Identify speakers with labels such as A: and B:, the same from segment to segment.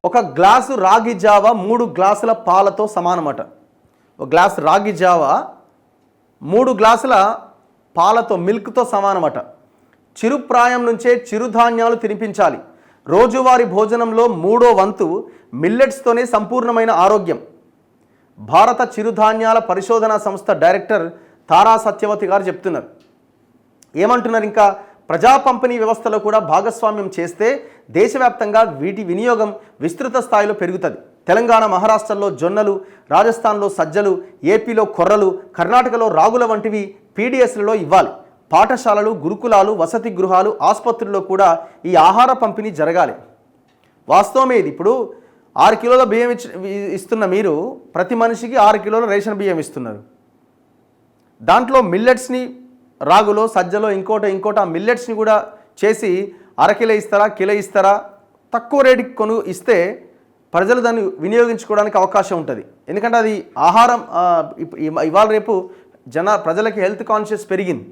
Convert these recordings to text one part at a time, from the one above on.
A: ఒక గ్లాసు రాగి జావా 3 గ్లాసుల పాలతో సమానమట. ఒక గ్లాసు రాగి జావా 3 గ్లాసుల పాలతో మిల్క్తో సమానమట. చిరుప్రాయం నుంచే చిరుధాన్యాలు తినిపించాలి. రోజువారీ భోజనంలో 3వ వంతు మిల్లెట్స్తోనే సంపూర్ణమైన ఆరోగ్యం. భారత చిరుధాన్యాల పరిశోధనా సంస్థ డైరెక్టర్ తారా సత్యవతి గారు చెప్తున్నారు. ఏమంటున్నారు? ఇంకా ప్రజా పంపిణీ వ్యవస్థలో కూడా భాగస్వామ్యం చేస్తే దేశవ్యాప్తంగా వీటి వినియోగం విస్తృత స్థాయిలో పెరుగుతుంది. తెలంగాణ, మహారాష్ట్రలో జొన్నలు, రాజస్థాన్లో సజ్జలు, ఏపీలో కొర్రలు, కర్ణాటకలో రాగుల వంటివి పీడిఎస్లలో ఇవ్వాలి. పాఠశాలలు, గురుకులాలు, వసతి గృహాలు, ఆసుపత్రుల్లో కూడా ఈ ఆహార పంపిణీ జరగాలి. వాస్తవమే ఇది. ఇప్పుడు 6 కిలోల బియ్యం ఇస్తున్న మీరు ప్రతి మనిషికి 6 కిలోల రేషన్ బియ్యం ఇస్తున్నారు. దాంట్లో మిల్లెట్స్ని, రాగులో, సజ్జలో ఇంకోట ఆ మిల్లెట్స్ని కూడా చేసి అరకిలో ఇస్తారా, కిలో ఇస్తారా, తక్కువ రేటుకి ఇస్తే ప్రజలు దాన్ని వినియోగించుకోవడానికి అవకాశం ఉంటుంది. ఎందుకంటే అది ఆహారం ఇవాళ రేపు ప్రజలకి హెల్త్ కాన్షియస్ పెరిగింది.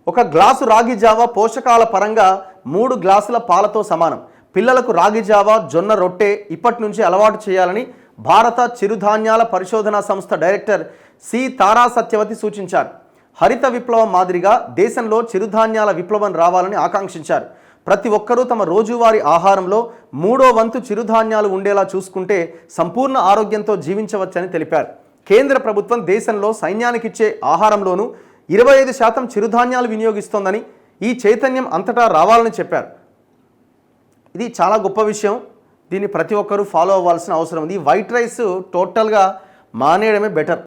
A: ఒక గ్లాసు రాగి జావా పోషకాల పరంగా 3 గ్లాసుల పాలతో సమానం. పిల్లలకు రాగి జావా, జొన్న రొట్టె ఇప్పటి నుంచి అలవాటు చేయాలని భారత చిరుధాన్యాల పరిశోధనా సంస్థ డైరెక్టర్ సి తారా సత్యవతి సూచించారు. హరిత విప్లవం మాదిరిగా దేశంలో చిరుధాన్యాల విప్లవం రావాలని ఆకాంక్షించారు. ప్రతి ఒక్కరూ తమ రోజువారీ ఆహారంలో 3వ వంతు చిరుధాన్యాలు ఉండేలా చూసుకుంటే సంపూర్ణ ఆరోగ్యంతో జీవించవచ్చని తెలిపారు. కేంద్ర ప్రభుత్వం దేశంలో సైన్యానికిచ్చే ఆహారంలోనూ 25% చిరుధాన్యాలు వినియోగిస్తోందని, ఈ చైతన్యం అంతటా రావాలని చెప్పారు. ఇది చాలా గొప్ప విషయం. దీన్ని ప్రతి ఒక్కరూ ఫాలో అవ్వాల్సిన అవసరం ఉంది. వైట్ రైస్ టోటల్గా మానేయడమే బెటర్.